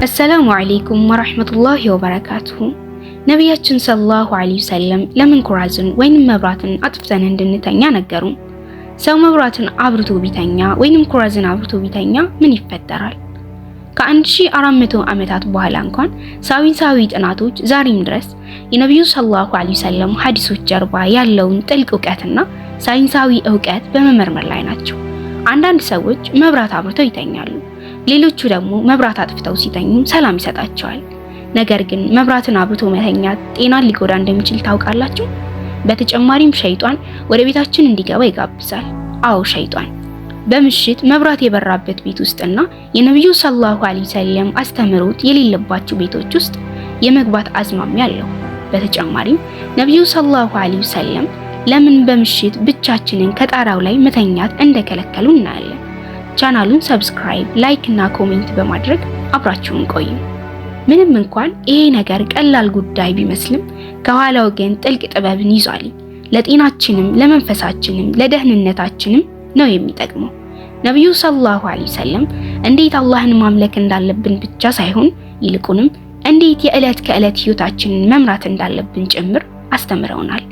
አሰላሙ አለይኩም ወራህመቱላሂ ወበረካቱሁ። ነቢያችን ሰለላሁ ዐለይሂ ወሰለም ለምን ኩራዝን ወይንም መብራትን አጥፍተን እንድንተኛ ነገሩ? ሰው መብራትን አብርቶ ቢተኛ ወይንም ኩራዝን አብርቶ ቢተኛ ምን ይፈጠራል? ከ1400 ዓመታት በኋላ እንኳን ሳይንሳዊ ጥናቶች ዛሬም ድረስ የነብዩ ሰለላሁ ዐለይሂ ወሰለም ሐዲሶች ጀርባ ያለውን ጥልቅ ዕውቀትና ሳይንሳዊ ዕውቀት በመመርመር ላይ ናቸው። አንዳንድ ሰዎች መብራት አብርተው ይተኛሉ፣ ሌሎቹ ደግሞ መብራት አጥፍተው ሲተኙ ሰላም ይሰጣቸዋል። ነገር ግን መብራትን አብርቶ መተኛት ጤናን ሊጎዳ እንደሚችል ታውቃላችሁ? በተጨማሪም ሸይጣን ወደ ቤታችን እንዲገባ ይጋብዛል። አዎ ሸይጣን በምሽት መብራት የበራበት ቤት ውስጥና የነብዩ ሰለላሁ ዐለይሂ ወሰለም አስተምሮት የሌለባቸው ቤቶች ውስጥ የመግባት አዝማሚያ አለው። በተጨማሪም ነብዩ ሰለላሁ ዐለይሂ ወሰለም ለምን በምሽት ብቻችንን ከጣራው ላይ መተኛት እንደከለከሉ እናያለን። ቻናሉን ሰብስክራይብ፣ ላይክ እና ኮሜንት በማድረግ አብራችሁን ቆዩ። ምንም እንኳን ይሄ ነገር ቀላል ጉዳይ ቢመስልም ከኋላው ግን ጥልቅ ጥበብን ይዟል። ለጤናችንም ለመንፈሳችንም ለደህንነታችንም ነው የሚጠቅመው። ነብዩ ሰለላሁ ዐለይሂ ወሰለም እንዴት አላህን ማምለክ እንዳለብን ብቻ ሳይሆን ይልቁንም እንዴት የዕለት ከዕለት ህይወታችንን መምራት እንዳለብን ጭምር አስተምረውናል።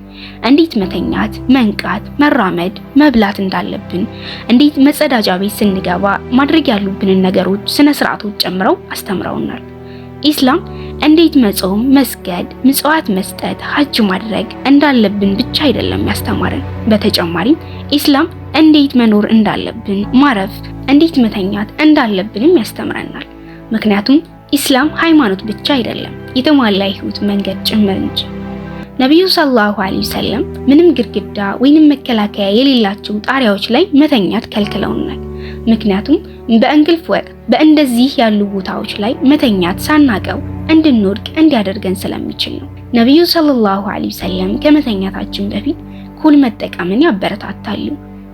እንዴት መተኛት፣ መንቃት፣ መራመድ፣ መብላት እንዳለብን፣ እንዴት መጸዳጃ ቤት ስንገባ ማድረግ ያሉብንን ነገሮች ስነ ስርዓቶች ጨምረው አስተምረውናል። ኢስላም እንዴት መጾም፣ መስገድ፣ ምጽዋት መስጠት፣ ሐጅ ማድረግ እንዳለብን ብቻ አይደለም ያስተማረን። በተጨማሪም ኢስላም እንዴት መኖር እንዳለብን፣ ማረፍ፣ እንዴት መተኛት እንዳለብንም ያስተምረናል። ምክንያቱም ኢስላም ሃይማኖት ብቻ አይደለም የተሟላ ህይወት መንገድ ጭምር እንጂ። ነብዩ ሰለላሁ ዐለይሂ ወሰለም ምንም ግድግዳ ወይንም መከላከያ የሌላቸው ጣሪያዎች ላይ መተኛት ከልክለውናል። ምክንያቱም በእንቅልፍ ወቅት በእንደዚህ ያሉ ቦታዎች ላይ መተኛት ሳናቀው እንድንወድቅ እንዲያደርገን ስለሚችል ነው። ነብዩ ሰለላሁ ዐለይሂ ወሰለም ከመተኛታችን በፊት ኩል መጠቀምን ያበረታታሉ።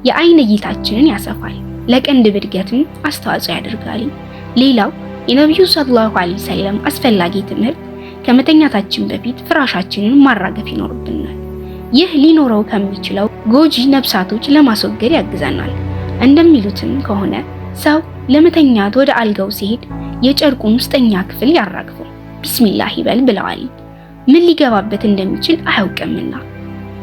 የአይን እይታችንን ያሰፋል፣ ለቀንድ እድገትም አስተዋጽኦ ያደርጋል። ሌላው የነብዩ ሰለላሁ ዐለይሂ ወሰለም አስፈላጊ ትምህርት ከመተኛታችን በፊት ፍራሻችንን ማራገፍ ይኖርብናል። ይህ ሊኖረው ከሚችለው ጎጂ ነፍሳቶች ለማስወገድ ያግዘናል። እንደሚሉትም ከሆነ ሰው ለመተኛት ወደ አልጋው ሲሄድ የጨርቁን ውስጠኛ ክፍል ያራግፈው ቢስሚላህ ይበል ብለዋል። ምን ሊገባበት እንደሚችል አያውቅምና።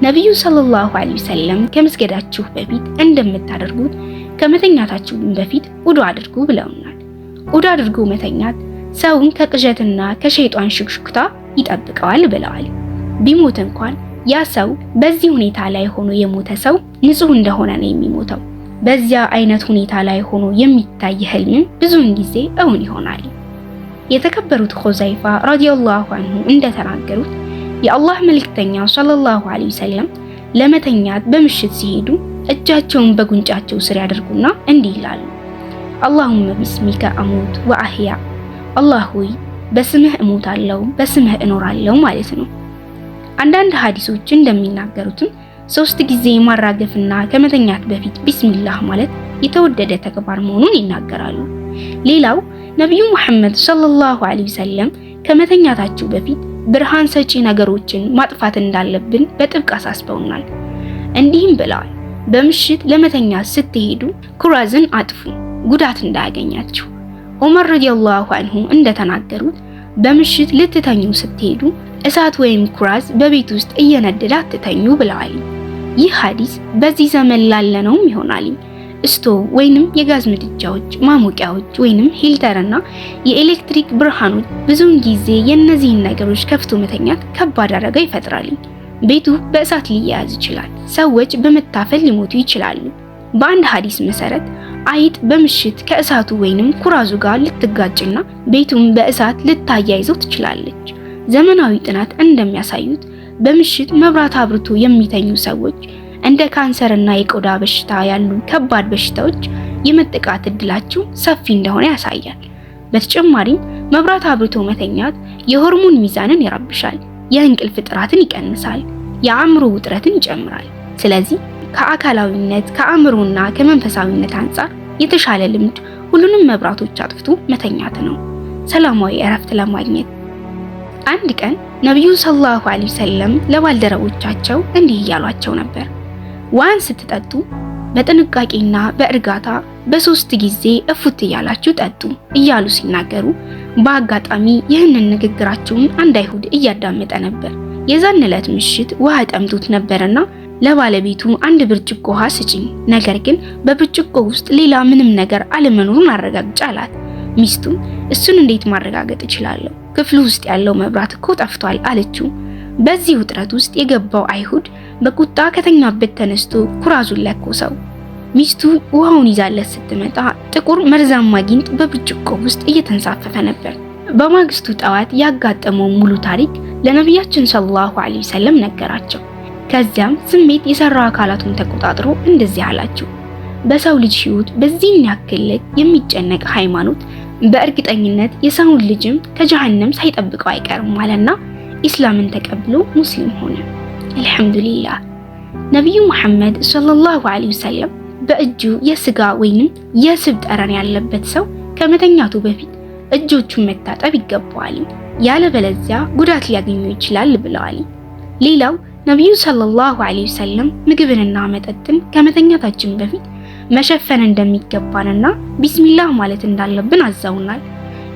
ነብዩ ሰለላሁ ዐለይሂ ወሰለም ከመስገዳችሁ በፊት እንደምታደርጉት ከመተኛታችሁ በፊት ውዱ አድርጉ ብለውናል። ውዱ አድርጎ መተኛት ሰውን ከቅዠትና ከሸይጣን ሽክሽክታ ይጠብቀዋል ብለዋል። ቢሞት እንኳን ያ ሰው በዚህ ሁኔታ ላይ ሆኖ የሞተ ሰው ንጹህ እንደሆነ ነው የሚሞተው። በዚያ አይነት ሁኔታ ላይ ሆኖ የሚታይ ህልም ብዙውን ጊዜ እውን ይሆናል። የተከበሩት ኹዘይፋ ረዲየላሁ ዐንሁ እንደተናገሩት የአላህ መልእክተኛ ሰለላሁ ዐለይሂ ወሰለም ለመተኛት በምሽት ሲሄዱ እጃቸውን በጉንጫቸው ስር ያደርጉና እንዲህ ይላሉ፣ አላሁመ ቢስሚከ አሙት ወአህያ፣ አላህ ሆይ በስምህ እሞታለሁ በስምህ እኖራለሁ ማለት ነው። አንዳንድ ሐዲሶች እንደሚናገሩትም 3 ጊዜ ማራገፍና ከመተኛት በፊት ቢስሚላህ ማለት የተወደደ ተግባር መሆኑን ይናገራሉ። ሌላው ነብዩ መሐመድ ሰለላሁ ዐለይሂ ወሰለም ከመተኛታቸው በፊት ብርሃን ሰጪ ነገሮችን ማጥፋት እንዳለብን በጥብቅ አሳስበውናል። እንዲህም ብለዋል፣ በምሽት ለመተኛት ስትሄዱ ኩራዝን አጥፉ፣ ጉዳት እንዳያገኛችሁ። ዑመር ረዲየላሁ ዐንሁ እንደተናገሩት በምሽት ልትተኙ ስትሄዱ እሳት ወይም ኩራዝ በቤት ውስጥ እየነደደ አትተኙ ብለዋል። ይህ ሐዲስ በዚህ ዘመን ላለነውም ይሆናል። ስቶቭ ወይንም የጋዝ ምድጃዎች፣ ማሞቂያዎች ወይንም ሂልተርና የኤሌክትሪክ ብርሃኖች ብዙውን ጊዜ የእነዚህን ነገሮች ከፍቶ መተኛት ከባድ አደጋ ይፈጥራል። ቤቱ በእሳት ሊያያዝ ይችላል። ሰዎች በመታፈል ሊሞቱ ይችላሉ። በአንድ ሐዲስ መሰረት አይጥ በምሽት ከእሳቱ ወይንም ኩራዙ ጋር ልትጋጭና ቤቱን በእሳት ልታያይዘው ትችላለች። ዘመናዊ ጥናት እንደሚያሳዩት በምሽት መብራት አብርቶ የሚተኙ ሰዎች እንደ ካንሰርና የቆዳ በሽታ ያሉ ከባድ በሽታዎች የመጠቃት እድላቸው ሰፊ እንደሆነ ያሳያል። በተጨማሪም መብራት አብርቶ መተኛት የሆርሞን ሚዛንን ይረብሻል፣ የእንቅልፍ ጥራትን ይቀንሳል፣ የአእምሮ ውጥረትን ይጨምራል። ስለዚህ ከአካላዊነት ከአእምሮና ከመንፈሳዊነት አንፃር የተሻለ ልምድ ሁሉንም መብራቶች አጥፍቶ መተኛት ነው፣ ሰላማዊ እረፍት ለማግኘት። አንድ ቀን ነብዩ ሰለላሁ ዐለይሂ ወሰለም ለባልደረቦቻቸው እንዲህ እያሏቸው ነበር፣ ውሃን ስትጠጡ በጥንቃቄና በእርጋታ በሶስት ጊዜ እፉት እያላችሁ ጠጡ እያሉ ሲናገሩ በአጋጣሚ ይህንን ንግግራቸውን አንድ አይሁድ እያዳመጠ ነበር። የዛን ዕለት ምሽት ውሃ ጠምቶት ነበርና ለባለቤቱ አንድ ብርጭቆ ውሃ ስጪኝ፣ ነገር ግን በብርጭቆ ውስጥ ሌላ ምንም ነገር አለመኖሩን አረጋግጫ አላት። ሚስቱም እሱን እንዴት ማረጋገጥ እችላለሁ? ክፍሉ ውስጥ ያለው መብራት እኮ ጠፍቷል አለችው። በዚህ ውጥረት ውስጥ የገባው አይሁድ በቁጣ ከተኛበት ተነስቶ ኩራዙን ለኮሰው። ሚስቱ ውሃውን ይዛለት ስትመጣ ጥቁር መርዛማ ጊንጥ በብርጭቆ ውስጥ እየተንሳፈፈ ነበር። በማግስቱ ጠዋት ያጋጠመው ሙሉ ታሪክ ለነቢያችን ሰለላሁ ዐለይሂ ወሰለም ነገራቸው። ከዚያም ስሜት የሰራው አካላቱን ተቆጣጥሮ እንደዚህ አላቸው። በሰው ልጅ ሕይወት በዚህን ያክል የሚጨነቅ ሃይማኖት በእርግጠኝነት የሰውን ልጅም ከጀሃነም ሳይጠብቀው አይቀርም አለና ኢስላምን ተቀብሎ ሙስሊም ሆነ። አልሐምዱሊላህ። ነብዩ መሐመድ ሰለላሁ ዐለይሂ ወሰለም በእጁ የስጋ ወይንም የስብ ጠረን ያለበት ሰው ከመተኛቱ በፊት እጆቹን መታጠብ ይገባዋል፣ ያለበለዚያ ጉዳት ሊያገኙ ይችላል ብለዋል። ሌላው ነብዩ ሰለላሁ ዐለይሂ ወሰለም ምግብንና መጠጥን ከመተኛታችን በፊት መሸፈን እንደሚገባንና ቢስሚላህ ማለት እንዳለብን አዘውናል።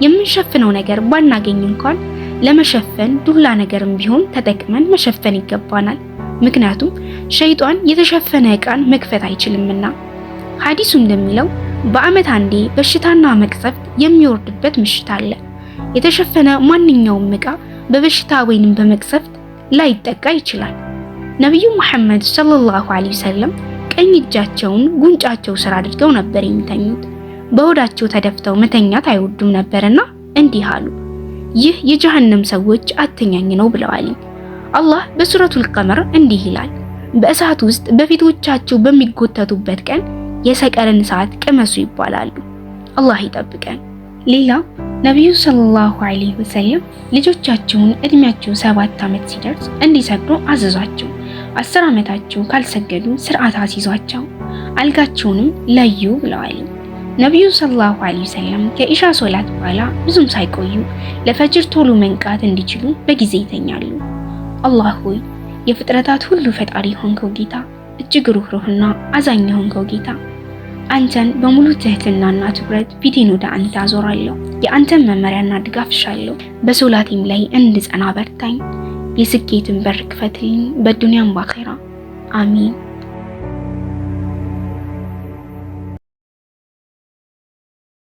የምንሸፍነው ነገር ባናገኝ እንኳን ለመሸፈን ዱላ ነገርም ቢሆን ተጠቅመን መሸፈን ይገባናል። ምክንያቱም ሸይጣን የተሸፈነ ዕቃን መክፈት አይችልምና። ሐዲሱ እንደሚለው በዓመት አንዴ በሽታና መቅሰፍት የሚወርድበት ምሽት አለ። የተሸፈነ ማንኛውም ዕቃ በበሽታ ወይንም በመቅሰፍት ላይጠቃ ይችላል። ነብዩ መሐመድ ሰለላሁ ዐለይሂ ወሰለም ቀኝ እጃቸውን ጉንጫቸው ስር አድርገው ነበር የሚተኙት። በሆዳቸው ተደፍተው መተኛት አይወዱም ነበርና እንዲህ አሉ፣ ይህ የጀሃነም ሰዎች አተኛኝ ነው ብለዋል። አላህ በሱረቱል ቀመር እንዲህ ይላል፣ በእሳት ውስጥ በፊቶቻቸው በሚጎተቱበት ቀን የሰቀልን እሳት ቅመሱ ይባላሉ። አላህ ይጠብቀን። ሌላው ነብዩ ሰለላሁ ዐለይሂ ወሰለም ልጆቻቸውን እድሜያቸው 7 ዓመት ሲደርስ እንዲሰግዱ አዘዟቸው። 10 ዓመታቸው ካልሰገዱ ስርዓት አስይዟቸው አልጋቸውንም ለዩ ብለዋል። ነብዩ ሰለላሁ ዐለይሂ ወሰለም ከኢሻ ሶላት በኋላ ብዙም ሳይቆዩ ለፈጅር ቶሎ መንቃት እንዲችሉ በጊዜ ይተኛሉ። አላህ ሆይ የፍጥረታት ሁሉ ፈጣሪ ሆንከው ጌታ፣ እጅግ ሩህሩህና አዛኝ ሆንከው ጌታ፣ አንተን በሙሉ ትህትናና ትኩረት ፊቴን ወደ አንተ አዞራለሁ። የአንተን መመሪያና ድጋፍ እሻለሁ። በሶላቴም ላይ እንድጸና በርታኝ። የስኬትን በር ክፈትልኝ በዱንያም በአኺራ አሚን።